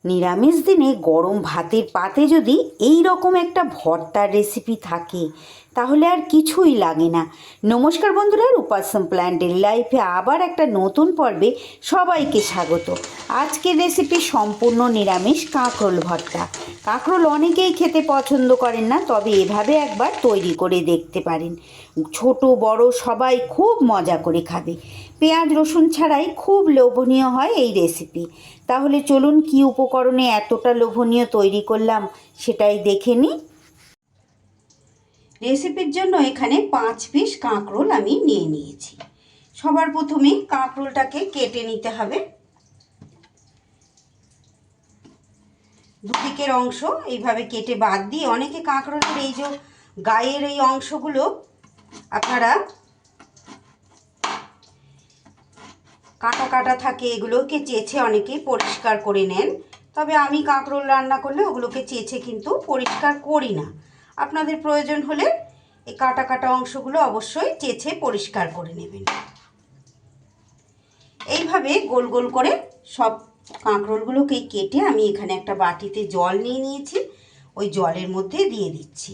নিরামিষ দিনে গরম ভাতের পাতে যদি এই রকম একটা ভর্তার রেসিপি থাকে তাহলে আর কিছুই লাগে না। নমস্কার বন্ধুরা, রূপার সিম্পল অ্যান্ড ডেইলি লাইফে আবার একটা নতুন পর্বে সবাইকে স্বাগত। আজকের রেসিপি সম্পূর্ণ নিরামিষ কাঁকরোল ভর্তা। কাঁকরোল অনেকেই খেতে পছন্দ করেন না, তবে এভাবে একবার তৈরি করে দেখতে পারেন। ছোট বড় সবাই খুব মজা করে খাবে। পেঁয়াজ রসুন ছাড়াই খুব লোভনীয় হয় এই রেসিপি। তাহলে চলুন কি উপকরণে এতটা লোভনীয় তৈরি করলাম সেটাই দেখে নিই। রেসিপির জন্য এখানে 5 পিস কাঁকরোল আমি নিয়ে নিয়েছি। সবার প্রথমে কাঁকরোলটাকে কেটে নিতে হবে। দুদিকের অংশ এইভাবে কেটে বাদ দিয়ে, অনেকে কাঁকরোলের এই যে গায়ের এই অংশগুলো আপনারা কাটা কাটা থাকে, এগুলোকে চেঁচে অনেকেই পরিষ্কার করে নেন। তবে আমি কাঁকরোল রান্না করলে ওগুলোকে চেঁচে কিন্তু পরিষ্কার করি না। আপনাদের প্রয়োজন হলে এই কাটা কাটা অংশগুলো অবশ্যই চেঁচে পরিষ্কার করে নেবেন। এইভাবে গোল গোল করে সব কাঁকরোলগুলোকে কেটে আমি এখানে একটা বাটিতে জল নিয়ে নিয়েছি। ওই জলের মধ্যে দিয়ে দিচ্ছি।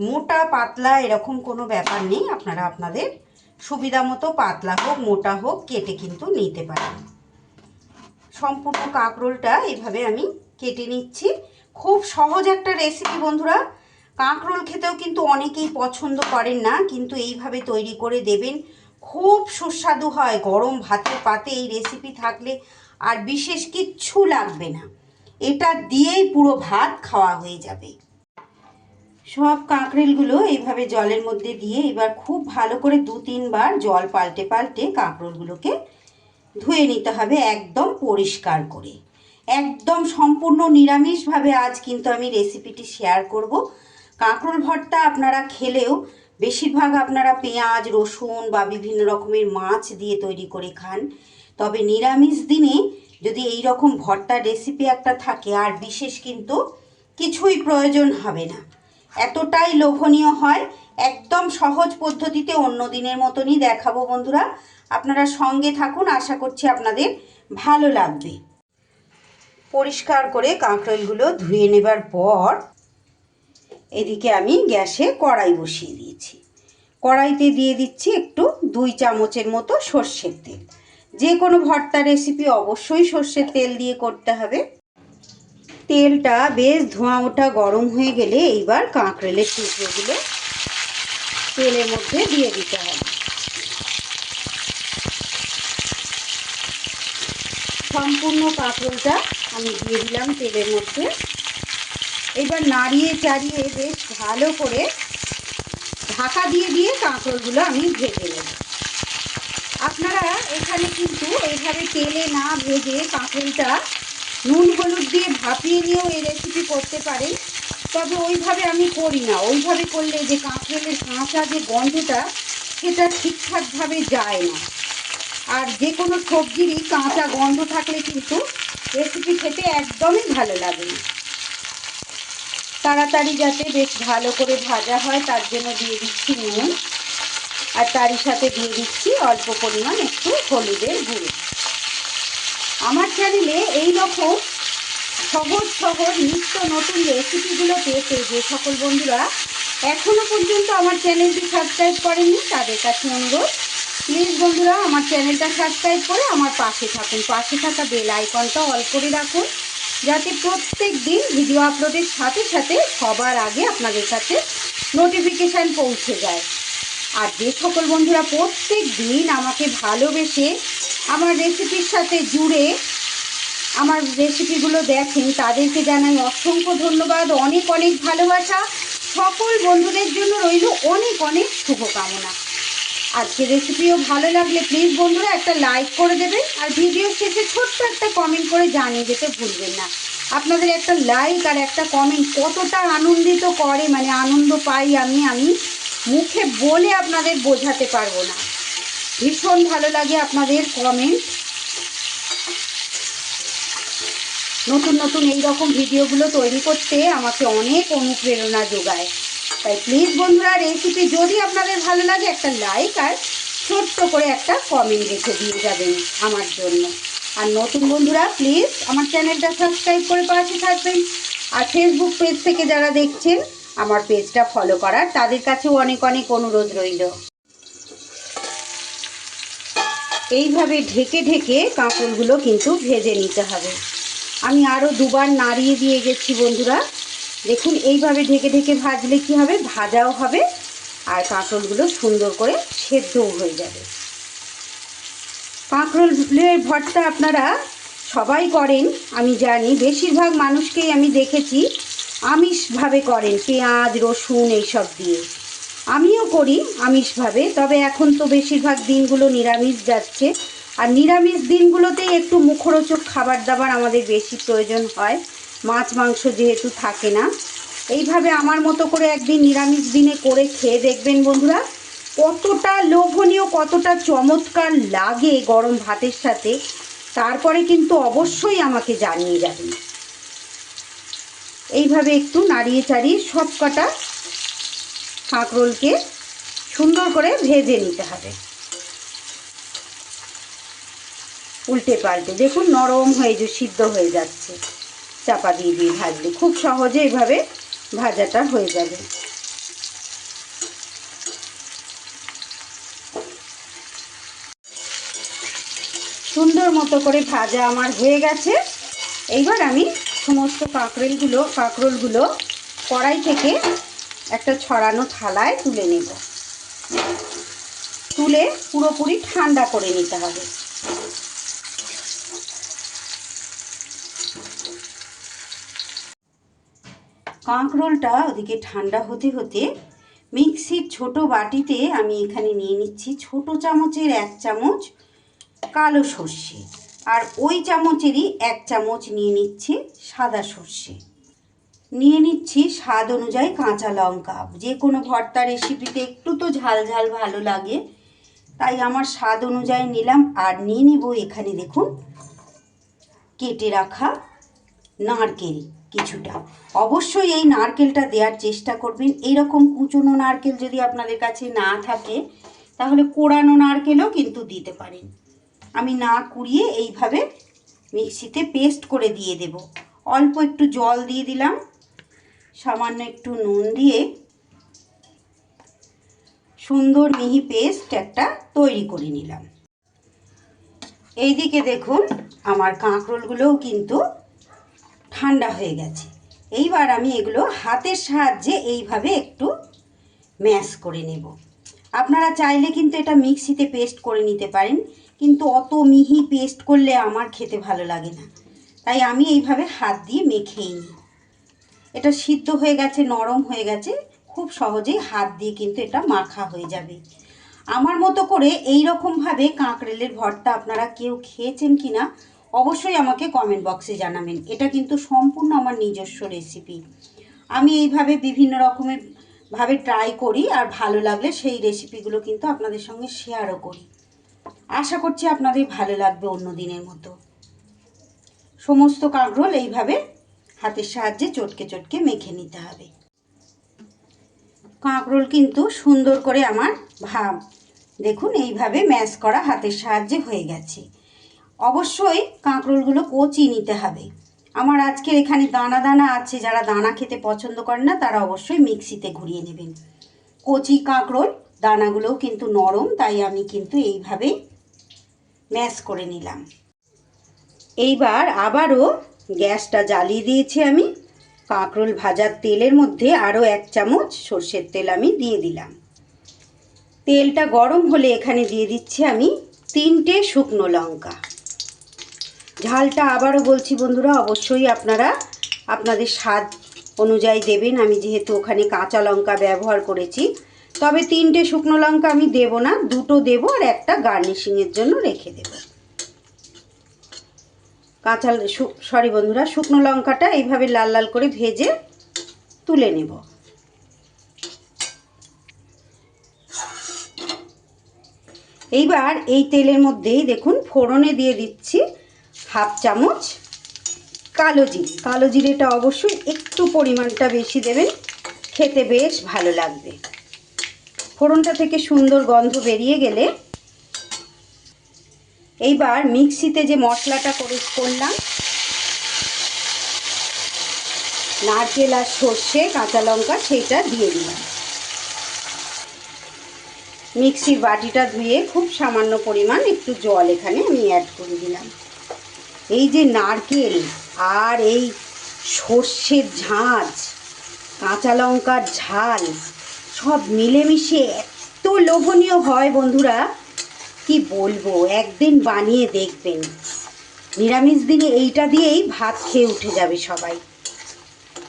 মোটা পাতলা এরকম কোনো ব্যাপার নেই, আপনারা আপনাদের সুবিধা মতো পাতলা হোক মোটা হোক কেটে কিন্তু নিতে পারেন। সম্পূর্ণ কাঁকরোলটা এইভাবে আমি কেটে নিচ্ছি। খুব সহজ একটা রেসিপি বন্ধুরা। কাঁকরোল খেতেও কিন্তু অনেকেই পছন্দ করেন না, কিন্তু এইভাবে তৈরি করে দেবেন, খুব সুস্বাদু হয়। গরম ভাতের পাতে এই রেসিপি থাকলে আর বিশেষ কিচ্ছু লাগবে না, এটা দিয়েই পুরো ভাত খাওয়া হয়ে যাবে। সব কাঁকরোলগুলো এইভাবে জলের মধ্যে দিয়ে এবার খুব ভালো করে 2-3 বার জল পাল্টে পাল্টে কাঁকরোলগুলোকে ধুয়ে নিতে হবে, একদম পরিষ্কার করে। একদম সম্পূর্ণ নিরামিষভাবে আজ কিন্তু আমি রেসিপিটি শেয়ার করব। কাঁকরোল ভর্তা আপনারা খেলেও বেশিরভাগ আপনারা পেঁয়াজ রসুন বা বিভিন্ন রকমের মাছ দিয়ে তৈরি করে খান, তবে নিরামিষ দিনে যদি এই রকম ভর্তার রেসিপি একটা থাকে আর বিশেষ কিন্তু কিছুই প্রয়োজন হবে না, এতটাই লোভনীয় হয়। একদম সহজ পদ্ধতিতে অন্য দিনের মতনই দেখাবো বন্ধুরা, আপনারা সঙ্গে থাকুন, আশা করছি আপনাদের ভালো লাগবে। পরিষ্কার করে কাঁকরোলগুলো ধুয়ে নেবার পর এদিকে আমি গ্যাসে কড়াই বসিয়ে দিয়েছি। কড়াইতে দিয়ে দিচ্ছি একটু 2 চামচের মতো সর্ষের তেল। যে কোনো ভর্তা রেসিপি অবশ্যই সর্ষের তেল দিয়ে করতে হবে। তেলটা বেশ ধোঁয়া ওঠা গরম হয়ে গেলে এইবার কাঁকরোলের টুকরোগুলো তেলের মধ্যে দিয়ে দিতে হবে। সম্পূর্ণ কাঁকরোলটা আমি দিয়ে দিলাম তেলের মধ্যে। এবার নাড়িয়ে চাড়িয়ে বেশ ভালো করে ঢাকা দিয়ে দিয়ে কাঁকরোলগুলো আমি ভেজে নেব। আপনারা এখানে কিন্তু এইভাবে তেলে না ভেজে কাঁকরোলটা নুন হলুদ দিয়ে ভাপিয়ে নিয়েও এই রেসিপি করতে পারেন, তবে ওইভাবে আমি করি না। ওইভাবে করলে যে কাঁকরোলের কাঁচা যে গন্ধটা সেটা ঠিকঠাকভাবে যায় না, আর যে কোনো সবজিরই কাঁচা গন্ধ থাকলে কিন্তু রেসিপি খেতে একদমই ভালো লাগে না। তাড়াতাড়ি যাতে বেশ ভালো করে ভাজা হয় তার জন্য দিয়ে দিচ্ছি নুন, আর তারই সাথে দিয়ে দিচ্ছি অল্প পরিমাণ একটু হলুদের গুঁড়ো। আমার চ্যানেলে এই রকম সহজ সহজ নিত্য নতুন রেসিপিগুলো পেতে যে সকল বন্ধুরা এখনও পর্যন্ত আমার চ্যানেলটি সাবস্ক্রাইব করেননি তাদের কাছে অনুরোধ, প্লিজ বন্ধুরা আমার চ্যানেলটা সাবস্ক্রাইব করে আমার পাশে থাকুন। পাশে থাকা বেল আইকনটা অল করে রাখুন, যাতে প্রত্যেক দিন ভিডিও আপলোডের সাথে সাথে সবার আগে আপনাদের কাছে নোটিফিকেশান পৌঁছে যায়। আর যে সকল বন্ধুরা প্রত্যেক দিন আমাকে ভালোবেসে আমার রেসিপির সাথে জুড়ে আমার রেসিপিগুলো দেখেন তাদেরকে জানাই অসংখ্য ধন্যবাদ, অনেক অনেক ভালোবাসা। সকল বন্ধুদের জন্য রইল অনেক অনেক শুভকামনা। আজকের রেসিপিও ভালো লাগলে প্লিজ বন্ধুরা একটা লাইক করে দেবেন, আর ভিডিও শেষে ছোট্ট একটা কমেন্ট করে জানিয়ে যেতে ভুলবেন না। আপনাদের একটা লাইক আর একটা কমেন্ট কতটা আনন্দিত করে, মানে আনন্দ পাই আমি মুখে বলে আপনাদের বোঝাতে পারবো না। ভীষণ ভালো লাগে আপনাদের কমেন্ট, নতুন নতুন এই রকম ভিডিওগুলো তৈরি করতে আমাকে অনেক অনুপ্রেরণা যোগায়। তাই প্লিজ বন্ধুরা রেসিপি যদি আপনাদের ভালো লাগে একটা লাইক আর ছোট্ট করে একটা কমেন্ট রেখে দিয়ে যাবেন আমার জন্য। আর নতুন বন্ধুরা প্লিজ আমার চ্যানেলটা সাবস্ক্রাইব করে পাশে থাকবেন। আর ফেসবুক পেজ থেকে যারা দেখছেন আমার পেজটা ফলো করার, তাদের কাছেও অনেক অনেক অনুরোধ রইল। এইভাবে ঢেকে ঢেকে কাঁকরোলগুলো কিন্তু ভেজে নিতে হবে। আমি আরও দুবার নাড়িয়ে দিয়ে গেছি বন্ধুরা। দেখুন এইভাবে ঢেকে ঢেকে ভাজলে কি হবে, ভাজাও হবে আর কাঁকরোলগুলো সুন্দর করে সেদ্ধও হয়ে যাবে। কাঁকরোলের ভর্তা আপনারা সবাই করেন আমি জানি, বেশিরভাগ মানুষকেই আমি দেখেছি আমিষভাবে করেন, পেঁয়াজ রসুন এইসব দিয়ে। আমিও করি আমিষভাবে, তবে এখন তো বেশিরভাগ দিনগুলো নিরামিষ যাচ্ছে। আর নিরামিষ দিনগুলোতেই একটু মুখরোচক খাবার দাবার আমাদের বেশি প্রয়োজন হয়, মাছ মাংস যেহেতু থাকে না। এইভাবে আমার মতো করে একদিন নিরামিষ দিনে করে খেয়ে দেখবেন বন্ধুরা, কতটা লোভনীয়, কতটা চমৎকার লাগে গরম ভাতের সাথে। তারপরে কিন্তু অবশ্যই আমাকে জানিয়ে যাবেন। এইভাবে একটু নাড়িয়ে চাড়িয়ে সব কটা কাঁকরোলকে সুন্দর করে ভেজে নিতে হবে, উল্টে পাল্টে। দেখুন নরম হয়ে সিদ্ধ হয়ে যাচ্ছে। চাপা দিয়ে দিয়ে ভাজলে খুব সহজে এইভাবে ভাজাটা হয়ে যাবে। সুন্দর মতো করে ভাজা আমার হয়ে গেছে। এইবার আমি সমস্ত কাঁকরোলগুলো কড়াই থেকে একটা ছড়ানো থালায় তুলে নেব। তুলে পুরোপুরি ঠান্ডা করে নিতে হবে। কাঁকরোলটা ওদিকে ঠান্ডা হতে হতে মিক্সির ছোট বাটিতে আমি এখানে নিয়ে নিচ্ছি ছোট চামচের 1 চামচ কালো সর্ষে, আর ওই চামচেরই 1 চামচ নিয়ে নিচ্ছি সাদা সর্ষে। নিয়ে নিচ্ছি স্বাদ অনুযায়ী কাঁচা লঙ্কা। যে কোনো ভর্তা রেসিপিতে একটু তো ঝাল ঝাল ভালো লাগে, তাই আমার স্বাদ অনুযায়ী নিলাম। আর নিয়ে নেব এখানে দেখুন কেটে রাখা নারকেল কিছুটা। অবশ্যই এই নারকেলটা দেওয়ার চেষ্টা করবেন। এইরকম কুচনো নারকেল যদি আপনাদের কাছে না থাকে তাহলে কোড়ানো নারকেলও কিন্তু দিতে পারেন। আমি না কুড়িয়ে এইভাবে মিক্সিতে পেস্ট করে দিয়ে দেব। অল্প একটু জল দিয়ে দিলাম, সামান্য একটু নুন দিয়ে সুন্দর মিহি পেস্ট একটা তৈরি করে নিলাম। এইদিকে দেখুন আমার কাঁকরোলগুলোও কিন্তু ঠান্ডা হয়ে গেছে। এইবার আমি এগুলো হাতের সাহায্যে এইভাবে একটু ম্যাশ করে নেব। আপনারা চাইলে কিন্তু এটা মিক্সিতে পেস্ট করে নিতে পারেন, কিন্তু অত মিহি পেস্ট করলে আমার খেতে ভালো লাগে না, তাই আমি এইভাবে হাত দিয়ে মেখেই নিই। এটা সিদ্ধ হয়ে গেছে, নরম হয়ে গেছে, খুব সহজেই হাত দিয়ে কিন্তু এটা মাখা হয়ে যাবে। আমার মতো করে এই রকমভাবে কাঁকরোলের ভর্তা আপনারা কেউ খেয়েছেন কি না অবশ্যই আমাকে কমেন্ট বক্সে জানাবেন। এটা কিন্তু সম্পূর্ণ আমার নিজস্ব রেসিপি। আমি এইভাবে বিভিন্ন রকমের ভাবে ট্রাই করি, আর ভালো লাগলে সেই রেসিপিগুলো কিন্তু আপনাদের সঙ্গে শেয়ারও করি। আশা করছি আপনাদের ভালো লাগবে অন্য দিনের মতো। সমস্ত কাঁকরোল এইভাবে হাতের সাহায্যে চটকে চটকে মেখে নিতে হবে। কাঁকরোল কিন্তু সুন্দর করে আমার দেখুন এইভাবে ম্যাশ করা হাতের সাহায্যে হয়ে গেছে। অবশ্যই কাঁকরোলগুলো কচি নিতে হবে। আমার আজকের এখানে দানা দানা আছে, যারা দানা খেতে পছন্দ করেন না তারা অবশ্যই মিক্সিতে ঘুরিয়ে নেবেন। কচি কাঁকরোল, দানাগুলোও কিন্তু নরম, তাই আমি কিন্তু এইভাবে ম্যাশ করে নিলাম। এইবার আবারও গ্যাসটা জ্বালিয়ে দিয়েছি আমি। কাঁকরোল ভাজার তেলের মধ্যে আরও 1 চামচ সর্ষের তেল আমি দিয়ে দিলাম। তেলটা গরম হলে এখানে দিয়ে দিচ্ছি আমি 3টে শুকনো লঙ্কা। ঝালটা আবারও বলছি বন্ধুরা, অবশ্যই আপনারা আপনাদের স্বাদ অনুযায়ী দেবেন। আমি যেহেতু ওখানে কাঁচা লঙ্কা ব্যবহার করেছি, তবে 3টে শুকনো লঙ্কা আমি দেব না, 2টো দেব আর একটা গার্নিশিংয়ের জন্য রেখে দেব। বন্ধুরা, শুকনো লঙ্কাটা এইভাবে লাল লাল করে ভেজে তুলে নেব। এইবার এই তেলের মধ্যেই দেখুন ফোড়নে দিয়ে দিচ্ছি 1/2 চামচ কালো জিরে। কালো জিরেটা অবশ্যই একটু পরিমাণটা বেশি দেবেন, খেতে বেশ ভালো লাগবে। ফোড়নটা থেকে সুন্দর গন্ধ বেরিয়ে গেলে এইবার মিক্সিতে যে মশলাটা করলাম, নারকেল আর সর্ষে কাঁচা লঙ্কা, সেইটা দিয়ে দিলাম। মিক্সির বাটিটা ধুয়ে খুব সামান্য পরিমাণ একটু জল এখানে আমি অ্যাড করে দিলাম। এই যে নারকেল আর এই সর্ষের ঝাঁঝ, কাঁচা লঙ্কার ঝাল সব মিলেমিশে এত লোভনীয় হয় বন্ধুরা, কি বলবো, একদিন বানিয়ে দেখবেন। নিরামিষ দিনে এইটা দিয়েই ভাত খেয়ে উঠে যাবে সবাই,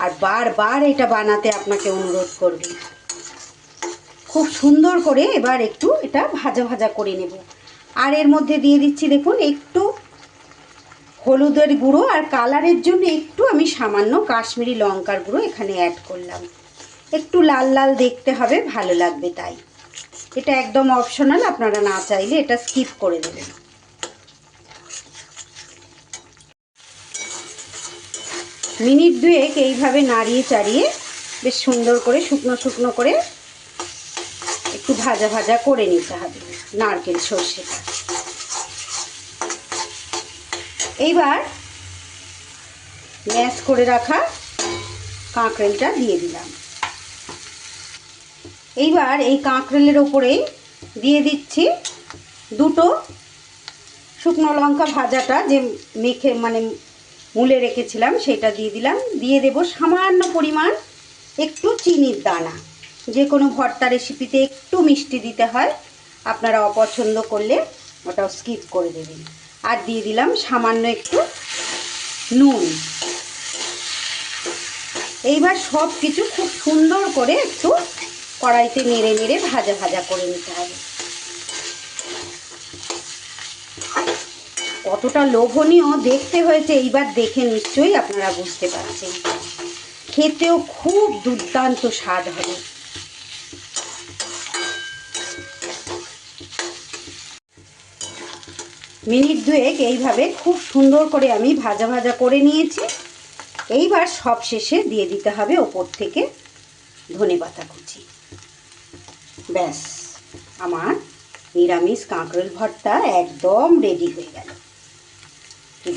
আর বারবার এটা বানাতে আপনাকে অনুরোধ করবে। খুব সুন্দর করে এবার একটু এটা ভাজা ভাজা করে নেব। আর এর মধ্যে দিয়ে দিচ্ছি দেখুন একটু হলুদের গুঁড়ো, আর কালারের জন্য একটু আমি সামান্য কাশ্মীরি লঙ্কার গুঁড়ো এখানে অ্যাড করলাম। একটু লাল লাল দেখতে হবে, ভালো লাগবে তাই। এটা একদম অপশনাল, আপনারা না চাইলে এটা স্কিপ করে দেবেন। মিনিট দুয়েক এইভাবে নাড়িয়ে চাড়িয়ে বেশ সুন্দর করে শুকনো শুকনো করে একটু ভাজা ভাজা করে নিতে হবে নারকেল সর্ষেটা। এইবার ম্যাশ করে রাখা কাঁকরোলটা দিয়ে দিলাম। এইবার এই কাঁকরোলের ওপরেই দিয়ে দিচ্ছি দুটো শুকনো লঙ্কা ভাজাটা যে মেখে মুলে রেখেছিলাম সেটা দিয়ে দিলাম। দিয়ে দেব সামান্য পরিমাণ একটু চিনির দানা। যে কোনো ভর্তা রেসিপিতে একটু মিষ্টি দিতে হয়, আপনারা অপছন্দ করলে ওটাও স্কিপ করে দেবেন। আর দিয়ে দিলাম সামান্য একটু নুন। এইবার সব কিছু খুব সুন্দর করে একটু কড়াইতে নেড়ে নেড়ে ভাজা ভাজা করে নিতে হবে। কতটা লোভনীয় দেখতে হয়েছে এইবার দেখে নিশ্চয়ই আপনারা বুঝতে পারছেন। খেতেও খুব দুর্দান্ত স্বাদ হবে। মিনিট দুয়েক এইভাবে খুব সুন্দর করে আমি ভাজা ভাজা করে নিয়েছি। এইবার সব শেষে দিয়ে দিতে হবে ওপর থেকে ধনেপাতা কুচি। ব্যাস, আমার নিরামিষ কাঁকরোল ভর্তা একদম রেডি হয়ে গেল।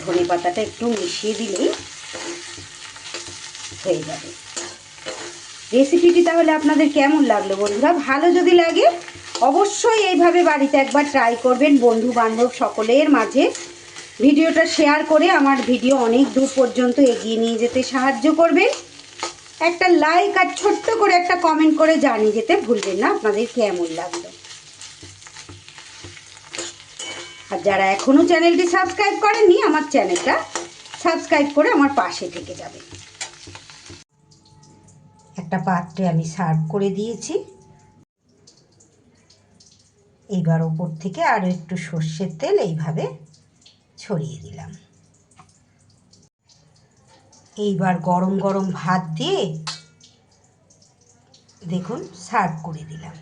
ধনেপাতাটা একটু মিশিয়ে দিলেই হয়ে যাবে। রেসিপিটি তাহলে আপনাদের কেমন লাগলো বন্ধুরা? ভালো যদি লাগে অবশ্যই এইভাবে বাড়িতে একবার ট্রাই করবেন। বন্ধু বান্ধব সকলের মাঝে ভিডিওটা শেয়ার করে আমার ভিডিও অনেক দূর পর্যন্ত এগিয়ে নিয়ে যেতে সাহায্য করবেন। একটা লাইক আর ছোট্ট করে একটা কমেন্ট করে জানিয়ে যেতে ভুলবেন না আপনাদের কেমন লাগলো। আর যারা এখনও চ্যানেলটি সাবস্ক্রাইব করেননি, আমার চ্যানেলটা সাবস্ক্রাইব করে আমার পাশে থেকে যাবেন। একটা পাত্রে আমি সার্ভ করে দিয়েছি। এইবার ওপর থেকে আরও একটু সর্ষের তেল এইভাবে ছড়িয়ে দিলাম। এইবার গরম গরম ভাত দিয়ে দেখুন সার্ভ করে দিলাম।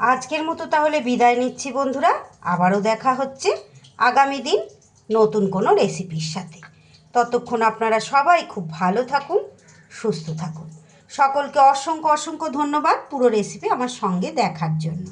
আজকের মতো তাহলে বিদায় নিচ্ছি বন্ধুরা। আবারও দেখা হচ্ছে আগামী দিন নতুন কোনো রেসিপির সাথে। ততক্ষণ আপনারা সবাই খুব ভালো থাকুন, সুস্থ থাকুন। সকলকে অসংখ্য অসংখ্য ধন্যবাদ পুরো রেসিপি আমার সঙ্গে দেখার জন্য।